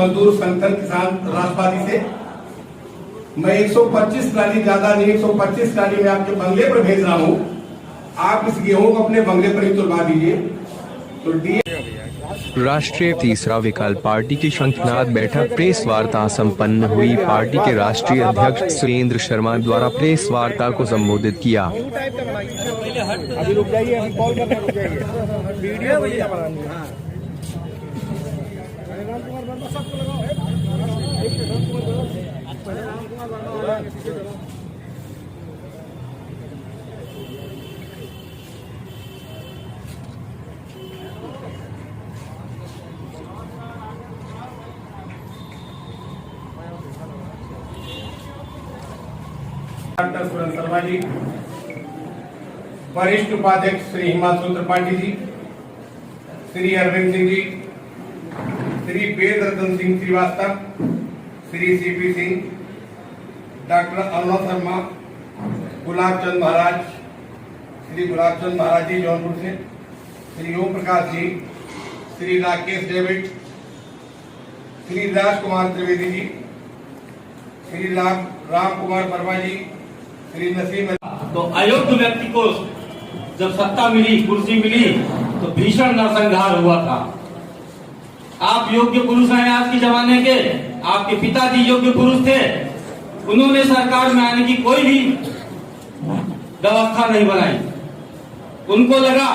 मजदूर संगठन किसान राष्ट्रवादी से मैं 125 ट्राली, ज्यादा नहीं 125 ट्राली में आपके बंगले पर भेज रहा हूं। आप इस गेहूं को अपने बंगले पर ही तुलवा दीजिए। तो राष्ट्रीय तीसरा विकल्प पार्टी की शंखनाद बैठक प्रेस वार्ता संपन्न हुई। पार्टी के राष्ट्रीय अध्यक्ष सुरेंद्र शर्मा द्वारा प्रेस वार्ता को संबोधित किया। अभी रुक जाइए, हम कॉल कर रहे हैं, रुक जाइए, वीडियो भैया बनानी है। डॉक्टर सुरेंद्र शर्मा जी, वरिष्ठ उपाध्यक्ष श्री हिमांशु त्रिपाठी जी, श्री अरविंद सिंह जी, श्री वेद रतन सिंह श्रीवास्तव, श्री सीपी सिंह, डॉक्टर अरुणा शर्मा, गुलाब चंद महाराज, श्री गुलाब चंद महाराज जी जौनपुर से, श्री ओम प्रकाश जी, श्री राकेश डेविड, श्री राजकुमार त्रिवेदी जी, श्री राम कुमार वर्मा जी, श्री नसीम। तो अयोग्य व्यक्ति को जब सत्ता मिली, कुर्सी मिली, तो भीषण नरसंहार हुआ था। आप योग्य पुरुष हैं आज के जमाने के, आपके पिताजी योग्य पुरुष थे, उन्होंने सरकार में आने की कोई भी व्यवस्था नहीं बनाई। उनको लगा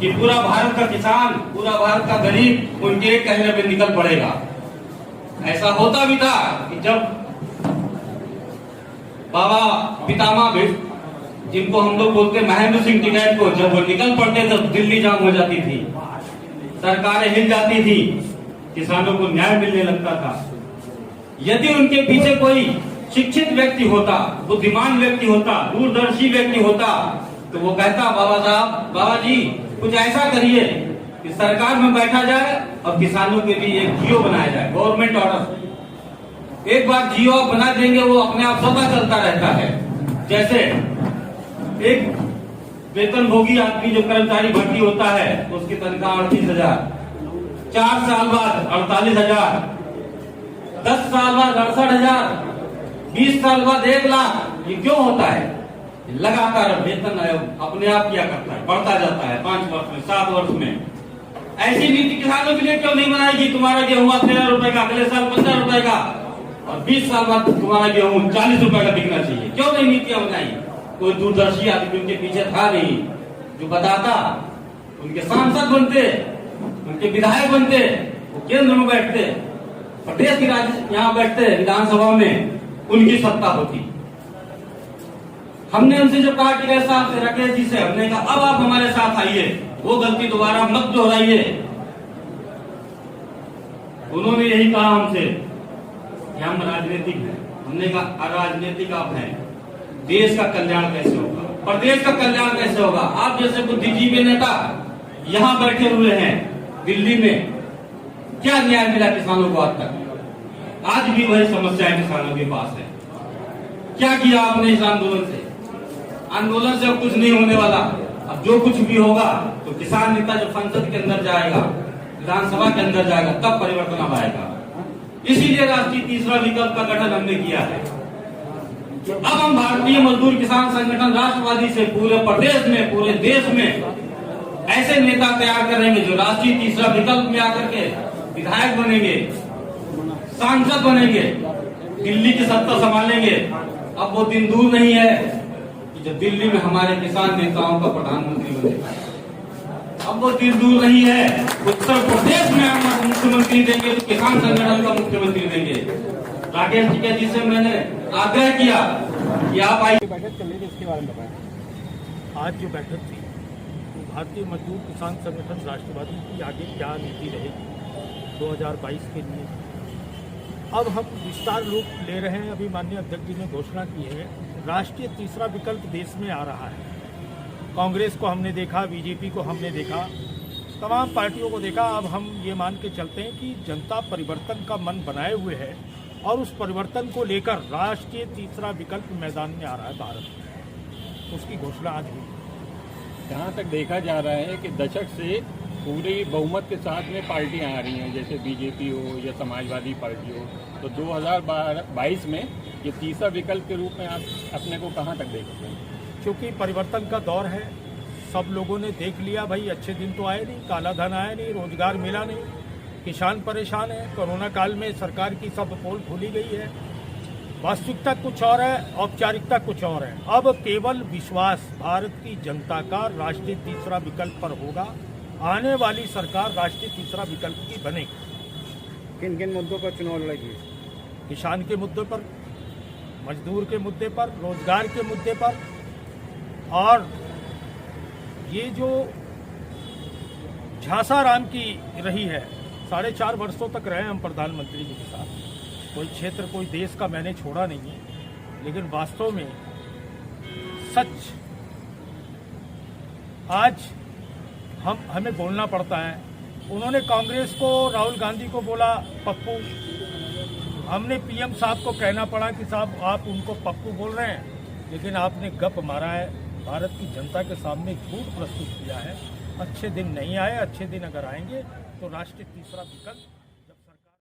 कि पूरा भारत का किसान, पूरा भारत का गरीब उनके कहने पे निकल पड़ेगा। ऐसा होता भी था कि जब बाबा पितामह जिनको हम लोग बोलते महेंद्र सिंह टिकैत को, जब वो निकल पड़ते तो दिल्ली जाम हो जाती थी, सरकारें हिल जाती थी, किसानों को न्याय मिलने लगता था। यदि उनके पीछे कोई शिक्षित व्यक्ति होता, बुद्धिमान व्यक्ति होता, दूरदर्शी व्यक्ति होता, तो वो कहता बाबा साहब, बाबा जी कुछ ऐसा करिए कि सरकार में बैठा जाए और किसानों के लिए एक जियो बनाया जाए, गवर्नमेंट ऑर्डर। एक बार जियो बना देंगे, वो अपने आप स्वतः चलता रहता है। जैसे एक वेतनभोगी आदमी जो कर्मचारी भर्ती होता है, उसकी तनख्वाह 38,000, 4 साल बाद 48,000, 10 साल बाद 68,000, 20 साल बाद 1 लाख। ये क्यों होता है? लगातार वेतन आयोग अपने आप क्या करता है, बढ़ता जाता है। 5 वर्ष में, 7 वर्ष में। ऐसी नीति किसानों के लिए क्यों नहीं बनाएगी? तुम्हारा गेहूं 13 रुपए का, अगले साल 15 रुपए का, और 20 साल बाद तुम्हारा गेहूं 40 रुपए का बिकना चाहिए। क्यों नहीं नीतियां बनाई? कोई दूरदर्शी आदमी उनके पीछे था नहीं जो बताता। उनके सांसद बनते, उनके विधायक बनते, वो केंद्र में बैठते, प्रदेश की यहाँ बैठते, विधानसभा में उनकी सत्ता होती। हमने उनसे जो कहा टिकैत साहब से, राकेश जी से, हमने कहा अब आप हमारे साथ आइए, वो गलती दोबारा मत दोहराइए। उन्होंने यही कहा हमसे कि हम राजनीतिक हैं। हमने कहा राजनीतिक आप हैं, देश का कल्याण कैसे होगा, प्रदेश का कल्याण कैसे होगा? आप जैसे बुद्धिजीवी नेता यहाँ बैठे हुए हैं दिल्ली में, क्या न्याय मिला किसानों को आज तक? आज भी वही समस्याएं किसानों के पास है। क्या किया आपने इस आंदोलन से? आंदोलन से अब कुछ नहीं होने वाला। अब जो कुछ भी होगा तो किसान नेता जब संसद के अंदर जाएगा, विधानसभा के अंदर जाएगा, तब परिवर्तन अब आएगा। इसीलिए राष्ट्रीय तीसरा विकल्प का गठन हमने किया है। अब हम भारतीय मजदूर किसान संगठन राष्ट्रवादी से पूरे प्रदेश में, पूरे देश में ऐसे नेता तैयार करेंगे जो राष्ट्रीय तीसरा विकल्प में आकर के विधायक बनेंगे, सांसद बनेंगे, दिल्ली की सत्ता संभालेंगे। अब वो दिन दूर नहीं है कि जब दिल्ली में हमारे किसान नेताओं का प्रधानमंत्री बनेगा। अब वो दिन दूर नहीं है, उत्तर प्रदेश में हम मुख्यमंत्री देंगे तो किसान संगठन का मुख्यमंत्री देंगे। राकेश जी से मैंने आग्रह किया कि आप आइए। बैठक चल रही थी, इसके बारे में बताएं। आज जो बैठक थी, भारतीय मजदूर किसान संगठन राष्ट्रवादी की आगे क्या नीति रहेगी 2022 के लिए, अब हम विस्तार रूप ले रहे हैं। अभी माननीय अध्यक्ष जी ने घोषणा की है, राष्ट्रीय तीसरा विकल्प देश में आ रहा है। कांग्रेस को हमने देखा, बीजेपी को हमने देखा, तमाम पार्टियों को देखा। अब हम ये मान के चलते हैं कि जनता परिवर्तन का मन बनाए हुए है और उस परिवर्तन को लेकर राष्ट्रीय तीसरा विकल्प मैदान में आ रहा है भारत में। उसकी घोषणा आज हुई। जहाँ तक देखा जा रहा है कि दशक से पूरी बहुमत के साथ में पार्टियां आ रही हैं, जैसे बीजेपी हो या समाजवादी पार्टी हो, तो 2022 में ये तीसरा विकल्प के रूप में आप अपने को कहां तक देखते हैं? क्योंकि परिवर्तन का दौर है, सब लोगों ने देख लिया भाई, अच्छे दिन तो आए नहीं, काला धन आया नहीं, रोजगार मिला नहीं, किसान परेशान है, कोरोना काल में सरकार की सब पोल खुली गई है। वास्तविकता कुछ और है, औपचारिकता कुछ और है। अब केवल विश्वास भारत की जनता का राष्ट्रीय तीसरा विकल्प पर होगा। आने वाली सरकार राष्ट्रीय तीसरा विकल्प की बनेगी। किन किन मुद्दों पर चुनाव लड़ेगी? किसान के मुद्दे पर, मजदूर के मुद्दे पर, रोजगार के मुद्दे पर, और ये जो झांसा राम की रही है, 4.5 वर्षों तक रहे हम प्रधानमंत्री जी के साथ, कोई क्षेत्र कोई देश का मैंने छोड़ा नहीं है, लेकिन वास्तव में सच आज हमें बोलना पड़ता है। उन्होंने कांग्रेस को, राहुल गांधी को बोला पप्पू, हमने पीएम साहब को कहना पड़ा कि साहब आप उनको पप्पू बोल रहे हैं, लेकिन आपने गप मारा है, भारत की जनता के सामने झूठ प्रस्तुत किया है। अच्छे दिन नहीं आए, अच्छे दिन अगर आएंगे तो राष्ट्रीय तीसरा विकल्प